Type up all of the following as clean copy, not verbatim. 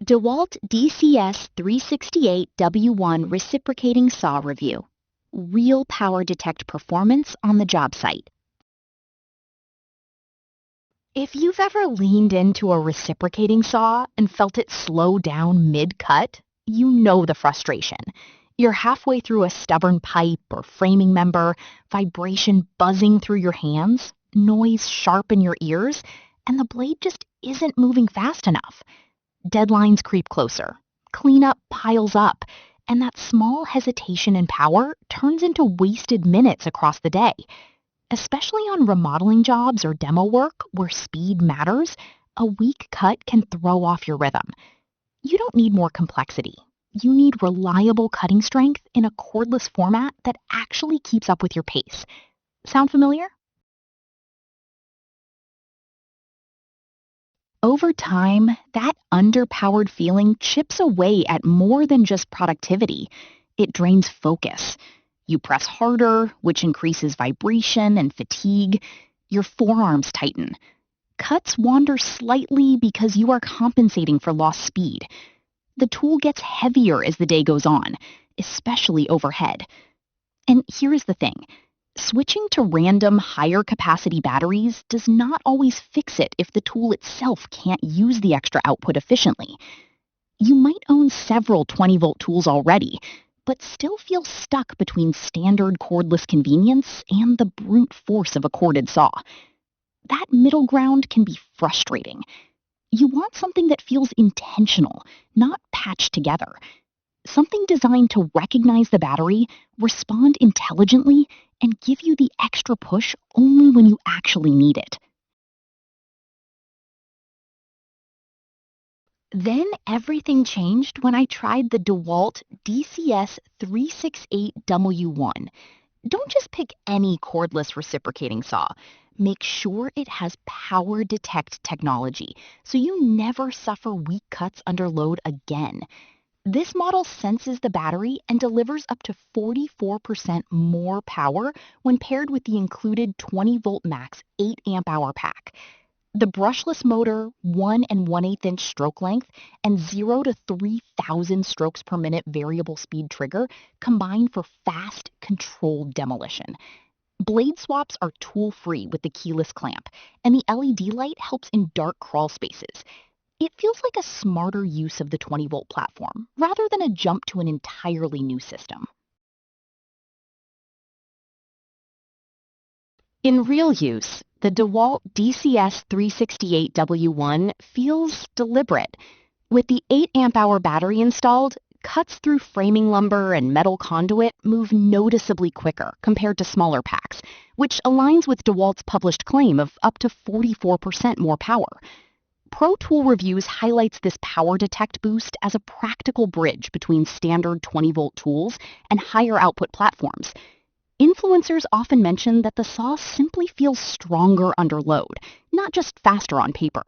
DEWALT DCS368W1 Reciprocating Saw Review. Real power detect performance on the job site. If you've ever leaned into a reciprocating saw and felt it slow down mid-cut, you know the frustration. You're halfway through a stubborn pipe or framing member, vibration buzzing through your hands, noise sharp in your ears, and the blade just isn't moving fast enough. Deadlines creep closer, cleanup piles up, and that small hesitation in power turns into wasted minutes across the day. Especially on remodeling jobs or demo work where speed matters, a weak cut can throw off your rhythm. You don't need more complexity. You need reliable cutting strength in a cordless format that actually keeps up with your pace. Sound familiar? Over time, that underpowered feeling chips away at more than just productivity. It drains focus. You press harder, which increases vibration and fatigue. Your forearms tighten. Cuts wander slightly because you are compensating for lost speed. The tool gets heavier as the day goes on, especially overhead. And here is the thing. Switching to random higher capacity batteries does not always fix it if the tool itself can't use the extra output efficiently. You might own several 20-volt tools already, but still feel stuck between standard cordless convenience and the brute force of a corded saw. That middle ground can be frustrating. You want something that feels intentional, not patched together. Something designed to recognize the battery, respond intelligently, and give you the extra push only when you actually need it. Then everything changed when I tried the DEWALT DCS368W1. Don't just pick any cordless reciprocating saw. Make sure it has POWER DETECT technology, so you never suffer weak cuts under load again. This model senses the battery and delivers up to 44% more power when paired with the included 20-volt max 8 amp-hour pack. The brushless motor, 1 1/8 inch stroke length, and 0 to 3,000 strokes per minute variable speed trigger combine for fast, controlled demolition. Blade swaps are tool-free with the keyless clamp, and the LED light helps in dark crawl spaces. It feels like a smarter use of the 20-volt platform, rather than a jump to an entirely new system. In real use, the DEWALT DCS368W1 feels deliberate. With the 8 amp-hour battery installed, cuts through framing lumber and metal conduit move noticeably quicker compared to smaller packs, which aligns with DEWALT's published claim of up to 44% more power. Pro Tool Reviews highlights this power detect boost as a practical bridge between standard 20-volt tools and higher output platforms. Influencers often mention that the saw simply feels stronger under load, not just faster on paper.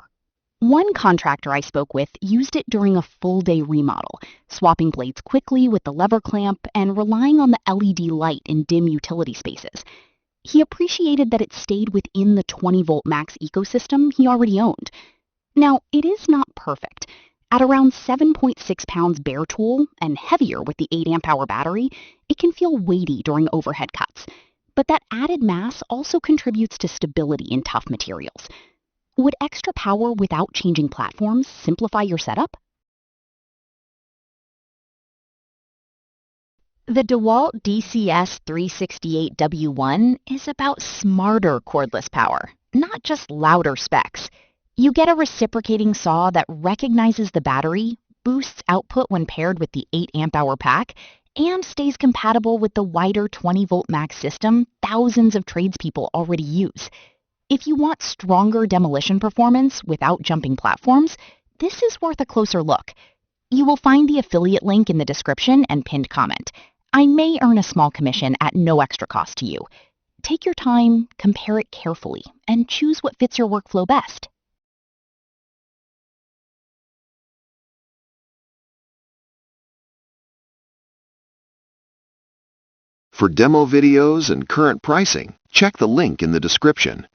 One contractor I spoke with used it during a full-day remodel, swapping blades quickly with the lever clamp and relying on the LED light in dim utility spaces. He appreciated that it stayed within the 20-volt max ecosystem he already owned. Now, it is not perfect. At around 7.6 pounds bare tool and heavier with the 8 amp-hour battery, it can feel weighty during overhead cuts. But that added mass also contributes to stability in tough materials. Would extra power without changing platforms simplify your setup? The DEWALT DCS368W1 is about smarter cordless power, not just louder specs. You get a reciprocating saw that recognizes the battery, boosts output when paired with the 8 amp-hour pack, and stays compatible with the wider 20-volt max system thousands of tradespeople already use. If you want stronger demolition performance without jumping platforms, this is worth a closer look. You will find the affiliate link in the description and pinned comment. I may earn a small commission at no extra cost to you. Take your time, compare it carefully, and choose what fits your workflow best. For demo videos and current pricing, check the link in the description.